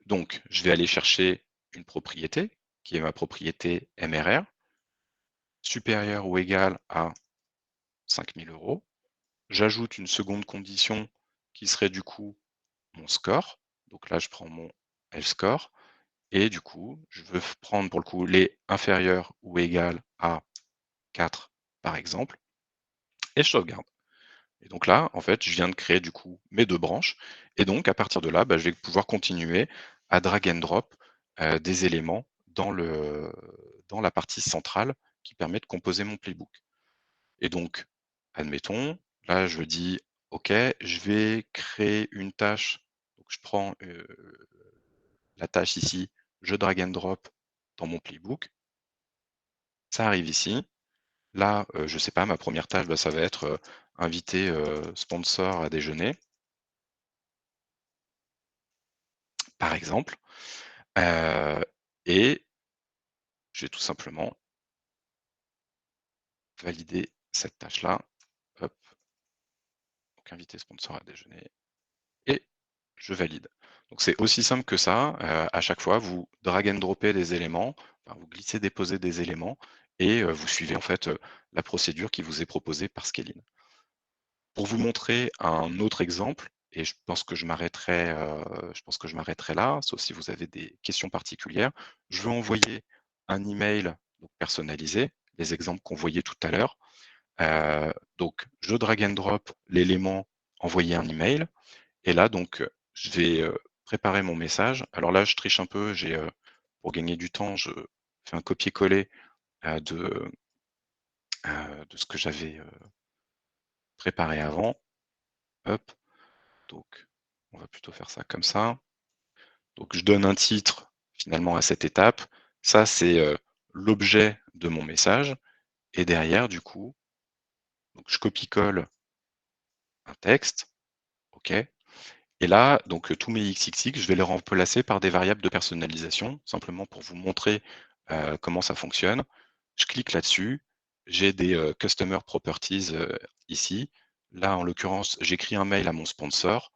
Donc, je vais aller chercher une propriété, qui est ma propriété MRR, supérieure ou égale à 5 000 €. J'ajoute une seconde condition qui serait du coup mon score. Donc là, je prends mon L-score, et du coup, je veux prendre pour le coup les inférieurs ou égales à 4, par exemple, et je sauvegarde. Et donc là, en fait, je viens de créer du coup mes 2 branches, et donc à partir de là, bah, je vais pouvoir continuer à drag and drop, des éléments dans la partie centrale qui permet de composer mon playbook. Et donc, admettons, là je dis: «OK, je vais créer une tâche». Donc je prends, la tâche ici, je drag and drop dans mon playbook. Ça arrive ici. Là, je sais pas, ma première tâche, bah, ça va être, inviter, sponsor à déjeuner, par exemple, heu et je vais tout simplement valider cette tâche-là. Hop, donc inviter sponsor à déjeuner et je valide. Donc c'est aussi simple que ça, à chaque fois vous drag and droppez des éléments, enfin vous glissez-déposez des éléments et vous suivez en fait, la procédure qui vous est proposée par Scaling. Pour vous montrer un autre exemple et je pense que je m'arrêterai là, sauf si vous avez des questions particulières. Je veux envoyer un email donc personnalisé, les exemples qu'on voyait tout à l'heure. Donc je drag and drop l'élément envoyer un email et là donc, je vais, préparer mon message. Alors là, je triche un peu, pour gagner du temps, je fais un copier-coller, de ce que j'avais, préparé avant. Hop, donc on va plutôt faire ça comme ça. Donc je donne un titre finalement à cette étape. Ça, c'est, l'objet de mon message et derrière du coup, donc je copie-colle un texte, OK. Et là, donc, tous mes XXX, je vais les remplacer par des variables de personnalisation, simplement pour vous montrer, comment ça fonctionne. Je clique là-dessus, j'ai des, customer properties, ici. Là, en l'occurrence, j'écris un mail à mon sponsor.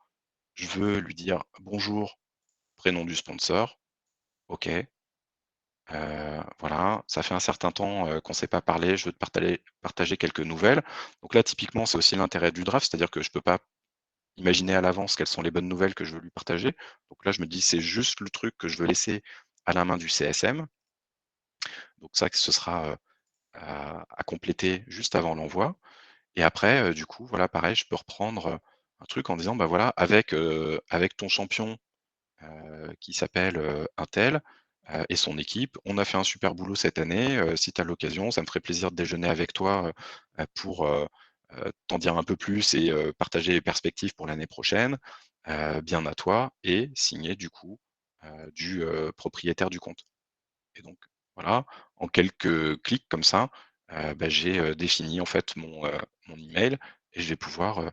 Je veux lui dire: «Bonjour, prénom du sponsor». OK, voilà. Ça fait un certain temps, qu'on ne s'est pas parlé, je veux te partager quelques nouvelles. Donc là, typiquement, c'est aussi l'intérêt du draft, c'est-à-dire que je ne peux pas imaginer à l'avance quelles sont les bonnes nouvelles que je veux lui partager. Donc là, je me dis: «C'est juste le truc que je veux laisser à la main du CSM». Donc ça, que ce sera, à compléter juste avant l'envoi et après, du coup, voilà, pareil, je peux reprendre, un truc en disant: «Bah, voilà, avec ton champion, qui s'appelle, untel, et son équipe, on a fait un super boulot cette année, si tu as l'occasion, ça me ferait plaisir de déjeuner avec toi, pour, t'en dire un peu plus et partager les perspectives pour l'année prochaine. Bien à toi» et signé du coup, du, propriétaire du compte et donc voilà, en quelques clics comme ça, bah, j'ai, défini en fait mon email et je vais pouvoir,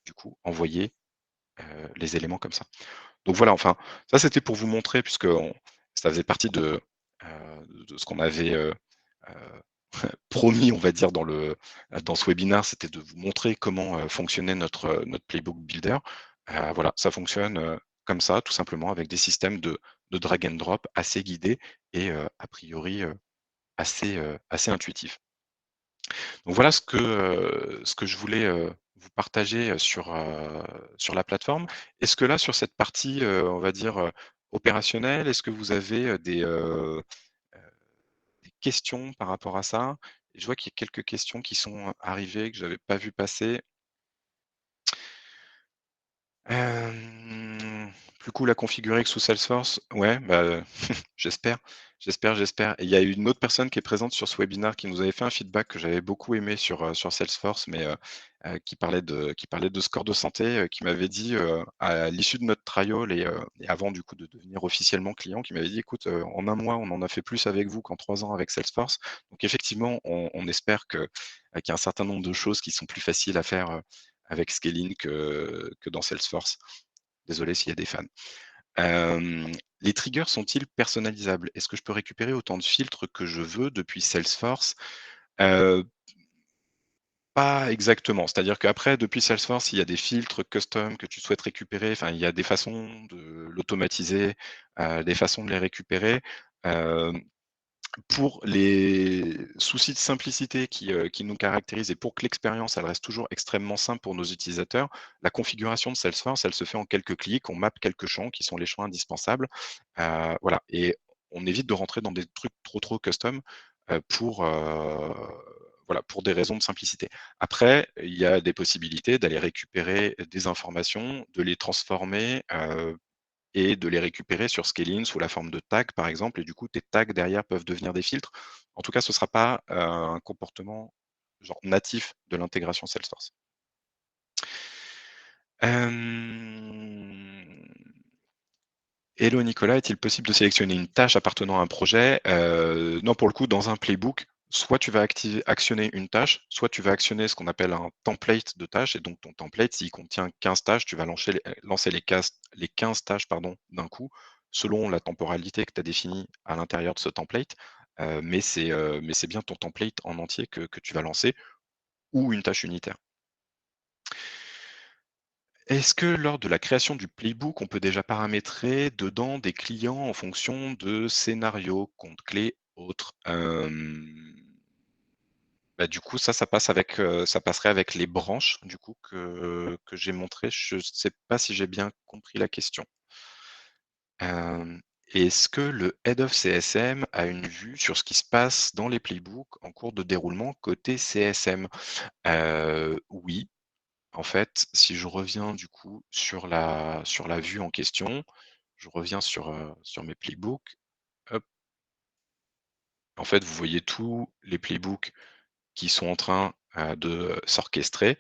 du coup envoyer, les éléments comme ça. Donc voilà, enfin, ça c'était pour vous montrer puisque ça faisait partie de ce qu'on avait, heu, promis, on va dire, dans ce webinaire, c'était de vous montrer comment, fonctionnait notre Playbook Builder. Voilà, ça fonctionne, comme ça, tout simplement avec des systèmes de drag and drop assez guidés et a priori, assez intuitifs. Donc voilà ce que je voulais, vous partager, sur la plateforme. Est-ce que là, sur cette partie, on va dire, opérationnelle, est-ce que vous avez, des questions par rapport à ça? Je vois qu'il y a quelques questions qui sont arrivées que j'avais pas vu passer. Plus cool à configurer que sous Salesforce? Ouais, bah, j'espère, j'espère et il y a une autre personne qui est présente sur ce webinaire qui nous avait fait un feedback que j'avais beaucoup aimé sur Salesforce, mais qui parlait de score de santé, qui m'avait dit, à l'issue de notre trial et avant du coup de devenir officiellement client, qui m'avait dit: «Écoute, en un mois, on en a fait plus avec vous qu'en 3 ans avec Salesforce». Donc effectivement, on espère qu'il y a un certain nombre de choses qui sont plus faciles à faire, avec Scaling que dans Salesforce. Désolé s'il y a des fans. Les triggers sont-ils personnalisables? Est-ce que je peux récupérer autant de filtres que je veux depuis Salesforce? Heu, Pas exactement. C'est-à-dire qu'après, depuis Salesforce, il y a des filtres custom que tu souhaites récupérer. Enfin, il y a des façons de l'automatiser, des façons de les récupérer. Hem Pour les soucis de simplicité qui nous caractérisent et pour que l'expérience, elle reste toujours extrêmement simple pour nos utilisateurs, la configuration de Salesforce, elle se fait en quelques clics. On mappe quelques champs qui sont les champs indispensables. Voilà et on évite de rentrer dans des trucs trop custom, voilà, pour des raisons de simplicité. Après, il y a des possibilités d'aller récupérer des informations, de les transformer, et de les récupérer sur Scaling sous la forme de tags, par exemple et du coup, tes tags derrière peuvent devenir des filtres. En tout cas, ce ne sera pas, un comportement genre natif de l'intégration Salesforce. Hem, Hello Nicolas, est-il possible de sélectionner une tâche appartenant à un projet? Non, pour le coup, dans un playbook, soit tu vas actionner une tâche, soit tu vas actionner ce qu'on appelle un template de tâches et donc ton template, s'il contient 15 tâches, tu vas lancer les 15 tâches pardon, d'un coup, selon la temporalité que tu as définie à l'intérieur de ce template, mais c'est bien ton template en entier que tu vas lancer ou une tâche unitaire. Est-ce que lors de la création du playbook, on peut déjà paramétrer dedans des clients en fonction de scénarios, comptes clés, autres? Bah, du coup, ça passerait avec les branches, du coup, que j'ai montrées. Je sais pas si j'ai bien compris la question. Hem, Est-ce que le Head of CSM a une vue sur ce qui se passe dans les playbooks en cours de déroulement côté CSM? Oui, en fait, si je reviens, du coup, sur la vue en question, je reviens sur mes playbooks. Hop, en fait, vous voyez tous les playbooks qui sont en train, de s'orchestrer.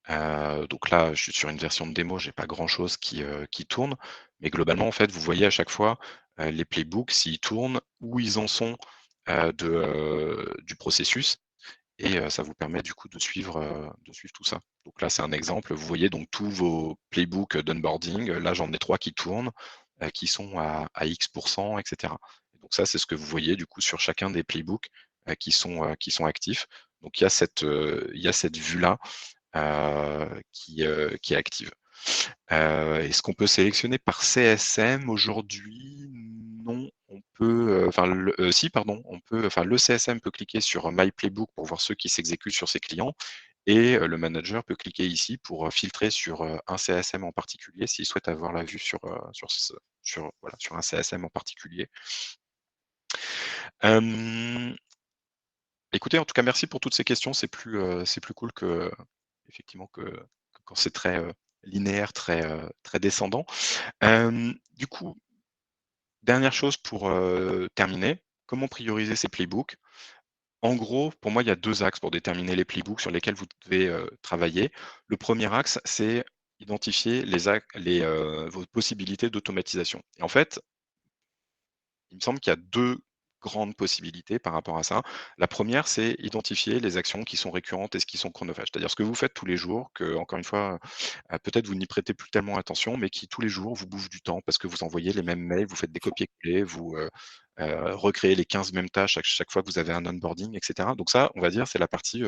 Donc là, je suis sur une version de démo, j'ai pas grand-chose qui tourne. Mais globalement, en fait, vous voyez à chaque fois, les playbooks, s'ils tournent, où ils en sont, du processus et ça vous permet du coup de suivre tout ça. Donc là, c'est un exemple. Vous voyez donc tous vos playbooks d'onboarding. Là, j'en ai 3 qui tournent, qui sont à X et cetera. Et donc ça, c'est ce que vous voyez du coup sur chacun des playbooks, qui sont actifs. Donc il y a cette vue-là, qui est active. Est-ce qu'on peut sélectionner par CSM aujourd'hui? Non, on peut, enfin si pardon, le CSM peut cliquer sur My Playbook pour voir ceux qui s'exécutent sur ses clients et le manager peut cliquer ici pour, filtrer sur, un CSM en particulier s'il souhaite avoir la vue sur un CSM en particulier. Hem Écoutez, en tout cas, merci pour toutes ces questions. C'est plus cool effectivement que quand c'est très, linéaire, très descendant. Du coup, dernière chose pour, terminer, comment prioriser ces playbooks? En gros, pour moi, il y a 2 axes pour déterminer les playbooks sur lesquels vous devez, travailler. Le premier axe, c'est identifier vos possibilités d'automatisation et en fait, il me semble qu'il y a 2 grandes possibilités par rapport à ça. La première, c'est identifier les actions qui sont récurrentes et ce qui sont chronophages. C'est-à-dire ce que vous faites tous les jours, que encore une fois, peut-être vous n'y prêtez plus tellement attention, mais qui tous les jours vous bouffent du temps parce que vous envoyez les mêmes mails, vous faites des copier-coller, vous, recréez les 15 mêmes tâches à chaque fois que vous avez un onboarding et cetera. Donc ça, on va dire, c'est la partie,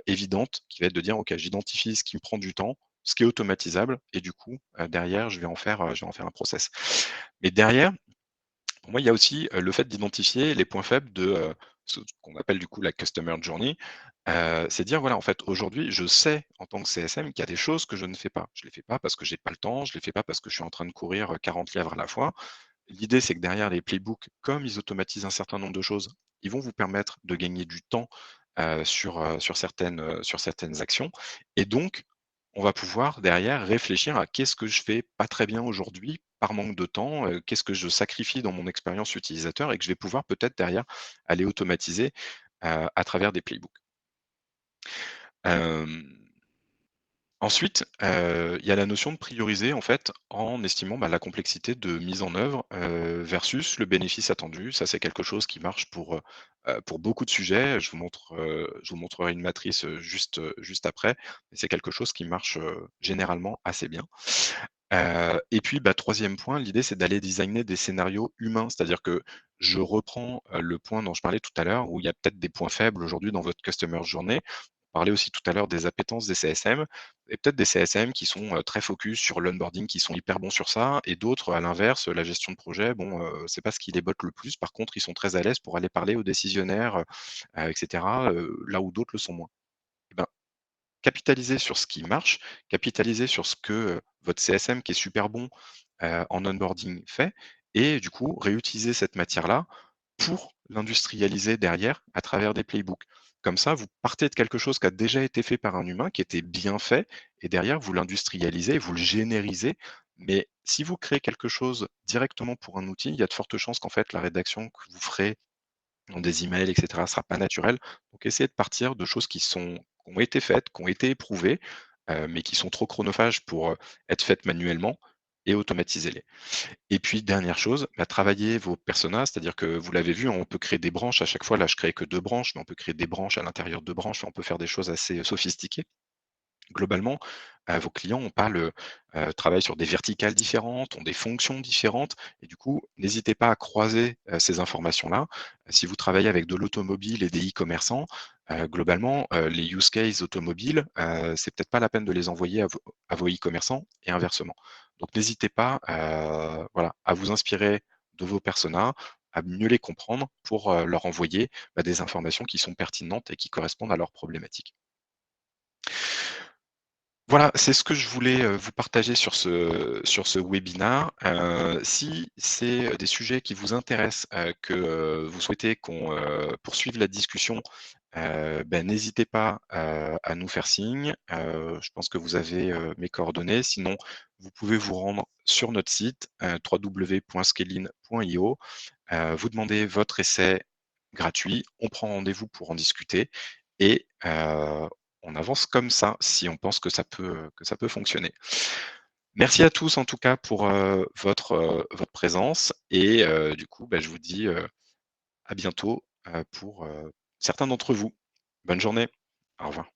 évidente qui va être de dire: «OK, j'identifie ce qui me prend du temps, ce qui est automatisable et du coup, derrière, je vais en faire un process». Mais derrière, pour moi, il y a aussi, le fait d'identifier les points faibles de, ce qu'on appelle du coup la customer journey. C'est dire voilà, en fait, aujourd'hui, je sais en tant que CSM qu'il y a des choses que je ne fais pas. Je les fais pas parce que j'ai pas le temps, je les fais pas parce que je suis en train de courir, 40 lièvres à la fois. L'idée, c'est que derrière les playbooks, comme ils automatisent un certain nombre de choses, ils vont vous permettre de gagner du temps, sur certaines actions et donc on va pouvoir derrière réfléchir à: «Qu'est-ce que je fais pas très bien aujourd'hui par manque de temps? Qu'est-ce que je sacrifie dans mon expérience utilisateur?» et que je vais pouvoir peut-être derrière aller automatiser, à travers des playbooks. Hem Ensuite, il y a la notion de prioriser en fait en estimant, bah, la complexité de mise en œuvre, versus le bénéfice attendu. Ça, c'est quelque chose qui marche pour beaucoup de sujets. Je vous montrerai une matrice, juste après, mais c'est quelque chose qui marche, généralement assez bien. Et puis, bah, 3e point, l'idée c'est d'aller designer des scénarios humains. C'est-à-dire que je reprends, le point dont je parlais tout à l'heure, où il y a peut-être des points faibles aujourd'hui dans votre customer journey. On parlait aussi tout à l'heure des appétences des CSM et peut-être des CSM qui sont, très focus sur l'onboarding, qui sont hyper bons sur ça et d'autres à l'inverse, la gestion de projet, bon, c'est pas ce qui les botte le plus. Par contre, ils sont très à l'aise pour aller parler aux décisionnaires, et cetera, là où d'autres le sont moins. Et ben, capitaliser sur ce qui marche, capitaliser sur ce que, votre CSM qui est super bon, en onboarding fait et du coup réutiliser cette matière-là pour l'industrialiser derrière à travers des playbooks. Comme ça, vous partez de quelque chose qui a déjà été fait par un humain, qui était bien fait et derrière vous l'industrialisez, vous le générisez. Mais si vous créez quelque chose directement pour un outil, il y a de fortes chances qu'en fait la rédaction que vous ferez dans des emails et cetera, sera pas naturelle. Donc essayez de partir de choses qui ont été faites, qui ont été éprouvées, mais qui sont trop chronophages pour, être faites manuellement et automatisez-les. Et puis dernière chose, bah, travaillez vos personas, c'est-à-dire que vous l'avez vu, on peut créer des branches à chaque fois. Là, je crée que 2 branches, mais on peut créer des branches à l'intérieur de branches, on peut faire des choses assez sophistiquées. Globalement, vos clients ont pas travaillent sur des verticales différentes, ont des fonctions différentes et du coup, n'hésitez pas à croiser, ces informations-là. Si vous travaillez avec de l'automobile et des e-commerçants, globalement, les use cases automobiles, c'est peut-être pas la peine de les envoyer à vos e-commerçants et inversement. Donc n'hésitez pas, voilà, à vous inspirer de vos personas, à mieux les comprendre pour, leur envoyer, bah, des informations qui sont pertinentes et qui correspondent à leurs problématiques. Voilà, c'est ce que je voulais, vous partager sur ce webinaire. Si c'est, des sujets qui vous intéressent, que, vous souhaitez qu'on, poursuive la discussion, n'hésitez pas, à nous faire signe. Je pense que vous avez, mes coordonnées. Sinon, vous pouvez vous rendre sur notre site, www.scaling.io, vous demandez votre essai gratuit, on prend rendez-vous pour en discuter et on avance comme ça, si on pense que ça peut fonctionner. Merci à tous en tout cas pour, votre présence et du coup, je vous dis, à bientôt, pour, certains d'entre vous. Bonne journée. Au revoir.